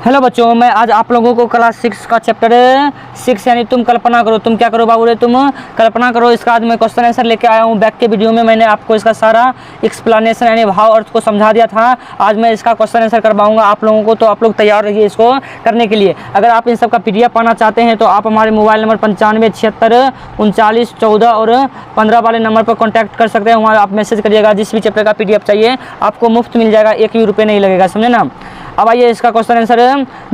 Hello बच्चों, मैं आज आप लोगों को क्लास 6 का चैप्टर 6 यानी तुम कल्पना करो, तुम क्या करो बाबू रे, तुम कल्पना करो, इसका आज मैं क्वेश्चन आंसर लेके आया हूँ। बैक के वीडियो में मैंने आपको इसका सारा एक्सप्लेनेशन यानी भाव अर्थ को समझा दिया था। आज मैं इसका क्वेश्चन आंसर करवाऊंगा आप लोगों को, तो आप लोग तैयार रहिए इसको करने के लिए। अगर आप इन सब का PDF पाना चाहते हैं तो आप हमारे मोबाइल नंबर 95 76 39 14 और 15 वाले नंबर पर कॉन्टैक्ट कर सकते हैं। वहाँ आप मैसेज करिएगा, जिस भी चैप्टर का PDF चाहिए आपको मुफ्त मिल जाएगा, एक भी रुपये नहीं लगेगा, समझे ना। अब आइए इसका क्वेश्चन आंसर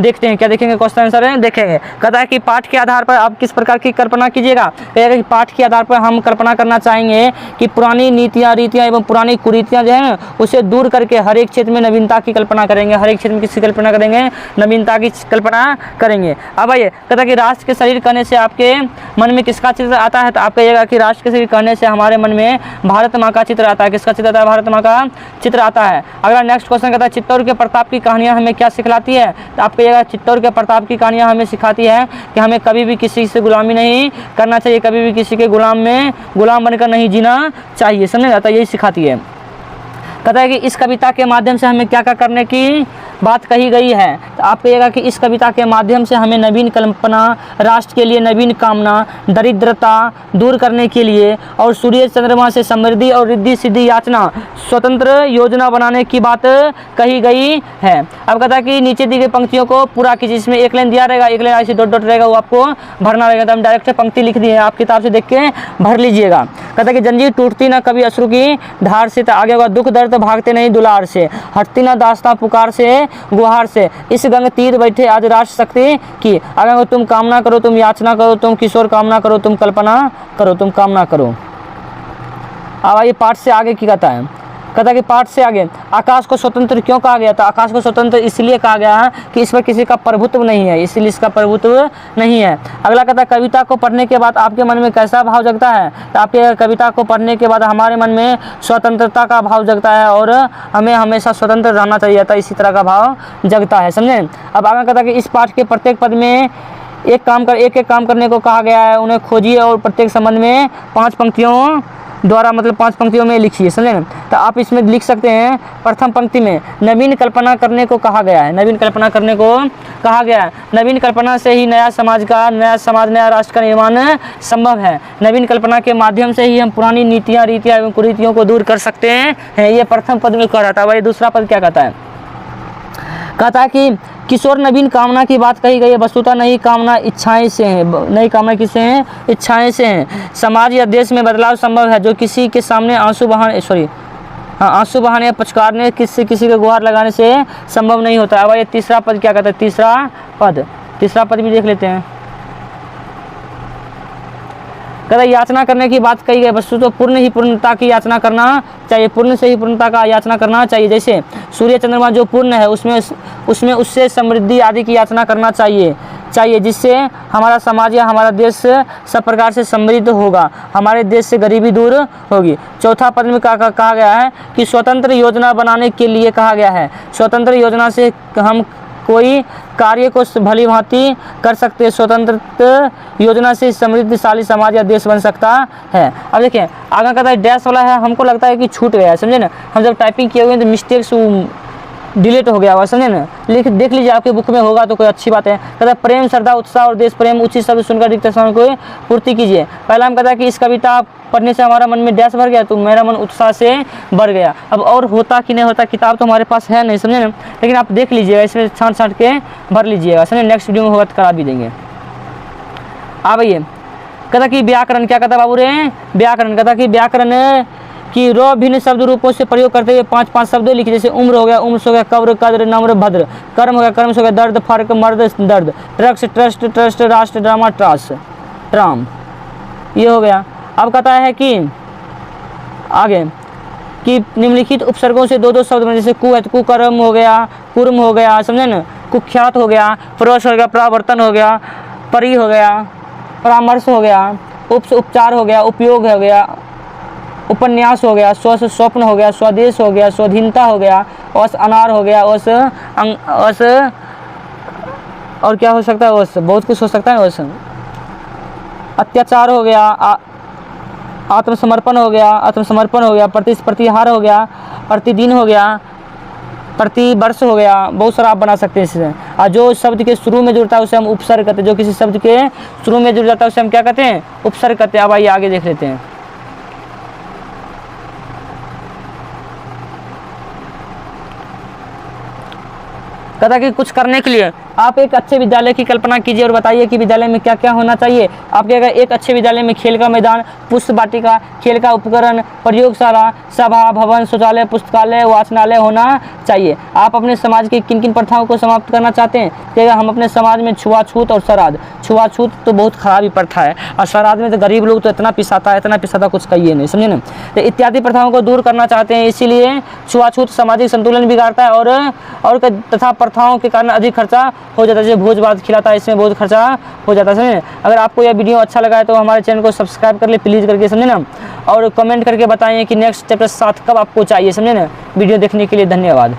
देखते हैं। क्या देखेंगे क्वेश्चन आंसर देखेंगे। कहता है कि पाठ के आधार पर आप किस प्रकार की कल्पना कीजिएगा। कहेगा कि पाठ के आधार पर हम कल्पना करना चाहेंगे कि पुरानी नीतियाँ रीतियाँ एवं पुरानी कुरीतियाँ जो है ना उसे दूर करके हर एक क्षेत्र में नवीनता की कल्पना करेंगे। हर एक क्षेत्र में किसकी कल्पना करेंगे? नवीनता की कल्पना करेंगे। अब आइए कहता है कि राष्ट्र के शरीर कहने से आपके मन में किसका चित्र आता है, तो आप कहिएगा कि राष्ट्र के शरीर कहने से हमारे मन में भारत माँ का चित्र आता है। किसका चित्र आता है? भारत माँ का चित्र आता है। अगला नेक्स्ट क्वेश्चन कहता है चित्तौड़ के प्रताप की कहानियाँ हमें क्या सिखलाती है, तो आप कहिएगा चित्तौड़ के प्रताप की कहानियाँ हमें सिखाती है कि हमें कभी भी किसी से गुलामी नहीं करना चाहिए, कभी भी किसी के गुलाम बनकर नहीं जीना चाहिए, समझे जाता है, यही सिखाती है। कहता है कि इस कविता के माध्यम से हमें क्या क्या करने की बात कही गई है, तो आप कहिएगा कि इस कविता के माध्यम से हमें नवीन कल्पना, राष्ट्र के लिए नवीन कामना, दरिद्रता दूर करने के लिए और सूर्य चंद्रमा से समृद्धि और रिद्धि सिद्धि याचना, स्वतंत्र योजना बनाने की बात कही गई है। अब कहता है कि नीचे दी गई पंक्तियों को पूरा कीजिए। इसमें एक लाइन दिया रहेगा, एक लाइन ऐसे डॉट डॉट रहेगा, वो आपको भरना रहेगा। तो हम डायरेक्ट पंक्ति लिख दिए हैं, आप किताब से देख के भर लीजिएगा। कहता है कि जंजीर टूटती ना कभी अश्रु की धार से, तो आगे होगा दुख दर्द भागते नहीं दुलार से, हटती ना दास्तां पुकार से गुहार से, इस गंग तीर बैठे आज राष्ट्र शक्ति की। अगर तुम कामना करो, तुम याचना करो, तुम किशोर कामना करो, तुम कल्पना करो, तुम कामना करो। अब आइए पाठ से आगे की कहता है। कहता है कि पाठ से आगे आकाश को स्वतंत्र क्यों कहा गया, तो आकाश को स्वतंत्र इसलिए कहा गया है कि इस पर किसी का प्रभुत्व नहीं है, इसलिए इसका प्रभुत्व नहीं है। अगला कहता है कविता को पढ़ने के बाद आपके मन में कैसा भाव जगता है, तो आपके कविता को पढ़ने के बाद हमारे मन में स्वतंत्रता का भाव जगता है और हमें हमेशा स्वतंत्र रहना चाहिए था, इसी तरह का भाव जगता है, समझे। अब आगे कहता है कि इस पाठ के प्रत्येक पद में एक एक काम करने को कहा गया है, उन्हें खोजिए और प्रत्येक संबंध में 5 पंक्तियों द्वारा मतलब 5 पंक्तियों में लिखिए, समझे। तो आप इसमें लिख सकते हैं प्रथम पंक्ति में नवीन कल्पना करने को कहा गया है, नवीन कल्पना करने को कहा गया है। नवीन कल्पना से ही नया समाज नया राष्ट्र का निर्माण संभव है। नवीन कल्पना के माध्यम से ही हम पुरानी नीतियाँ रीतियाँ एवं कुरीतियों को दूर कर सकते हैं। ये प्रथम पद में कह रहा था। वही दूसरा पद क्या कहता है? कहता है कि किशोर नवीन कामना की बात कही गई है, वस्तुतः नई कामना इच्छाएं से है। नई कामना किससे हैं? इच्छाएं से हैं। समाज या देश में बदलाव संभव है जो किसी के सामने आंसू बहाने पचकारने किसी के गुहार लगाने से संभव नहीं होता। अब ये तीसरा पद क्या कहता है? तीसरा पद भी देख लेते हैं। कहता है याचना करने की बात कही गई, वस्तु तो पूर्ण ही पूर्णता की याचना करना चाहिए, पूर्ण से ही पूर्णता का याचना करना चाहिए। जैसे सूर्य चंद्रमा जो पूर्ण है उसमें उससे समृद्धि आदि की याचना करना चाहिए जिससे हमारा समाज या हमारा देश सब प्रकार से समृद्ध होगा, हमारे देश से गरीबी दूर होगी। चौथा पद में कहा गया है कि स्वतंत्र योजना बनाने के लिए कहा गया है। स्वतंत्र योजना से हम कोई कार्य को भली भांति कर सकते हैं। स्वतंत्र योजना से समृद्धशाली समाज या देश बन सकता है। अब देखिए आगे कहता है डैश वाला है, हमको लगता है कि छूट गया है, समझे ना। हम जब टाइपिंग किए हुए तो मिस्टेक से डिलीट हो गया हुआ, समझे ना। देख लीजिए आपके बुक में होगा तो कोई अच्छी बात है। कहता है प्रेम श्रद्धा उत्साह और देश प्रेम उचित शब्द सुनकर रिक्त स्थान को पूर्ति कीजिए। पहला हम कहता है कि इस कविता पढ़ने से हमारा मन में डैश भर गया, तो मेरा मन उत्साह से भर गया। अब और होता कि नहीं होता, किताब तो हमारे पास है नहीं, समझे ना, लेकिन आप देख लीजिएगा, इसमें छाँट के भर लीजिएगा, समझे। नेक्स्ट वीडियो में होगा तो करा भी देंगे। अब ये कहता कि व्याकरण क्या कहता बाबू रे? व्याकरण कहता कि व्याकरण कि भिन्न शब्द रूपों से प्रयोग करते हुए 5 शब्द लिखिए। जैसे उम्र हो गया, उम्र हो गया, कब्र कद्र नम्र भद्र, कर्म हो गया, कर्म हो गया, दर्द फर्क मर्द दर्द, ट्रक्स ट्रस्ट ट्रस्ट राष्ट्र ड्रामा ट्रास ट्राम, ये हो गया। अब कहता है कि आगे कि निम्नलिखित उपसर्गों से 2 शब्द में, जैसे कु है तो कुकर्म हो गया, कुर्म हो गया, समझे ना, कुख्यात हो गया, परोस हो गया, प्रावर्तन हो गया, परि हो गया, परामर्श हो गया, उपचार हो गया, उपयोग हो गया, उपन्यास हो गया, स्वप्न हो गया, स्वदेश हो गया, स्वाधीनता हो गया, औस अनार हो गया, औस और क्या हो सकता है? औस बहुत कुछ हो सकता है। औस अत्याचार हो गया, आत्मसमर्पण हो गया, प्रतिहार हो गया, प्रतिदिन हो गया, प्रति वर्ष हो गया, बहुत सारा आप बना सकते हैं इससे। और जो शब्द के शुरू में जुड़ता है उसे हम उपसर्ग कहते हैं, जो किसी शब्द के शुरू में जुड़ जाता है उसे हम क्या कहते हैं, उपसर्ग कहते हैं। अब आइए आगे देख लेते हैं। कहता कि कुछ करने के लिए आप एक अच्छे विद्यालय की कल्पना कीजिए और बताइए कि विद्यालय में क्या क्या होना चाहिए। आपके अगर एक अच्छे विद्यालय में खेल का मैदान, पुष्प वाटिका, खेल का उपकरण, प्रयोगशाला, सभा भवन, शौचालय, पुस्तकालय, वाचनालय होना चाहिए। आप अपने समाज की किन किन प्रथाओं को समाप्त करना चाहते हैं? कि अगर हम अपने समाज में छुआछूत और श्राद्ध, छुआछूत तो बहुत खराब ही प्रथा है, और श्राद्ध में तो गरीब लोग तो इतना पिसाता है, इतना पिसाता कुछ कहिए नहीं, समझे ना। तो इत्यादि प्रथाओं को दूर करना चाहते हैं, इसीलिए छुआछूत सामाजिक संतुलन बिगाड़ता है और तथा प्रथाओं के कारण अधिक खर्चा हो जाता है। जैसे भोज भात खिलाता है, इसमें बहुत खर्चा हो जाता है, समझे। अगर आपको यह वीडियो अच्छा लगा है तो हमारे चैनल को सब्सक्राइब कर ले प्लीज़ करके, समझे ना। और कमेंट करके बताएं कि नेक्स्ट चैप्टर 7 कब आपको चाहिए, समझे ना। वीडियो देखने के लिए धन्यवाद।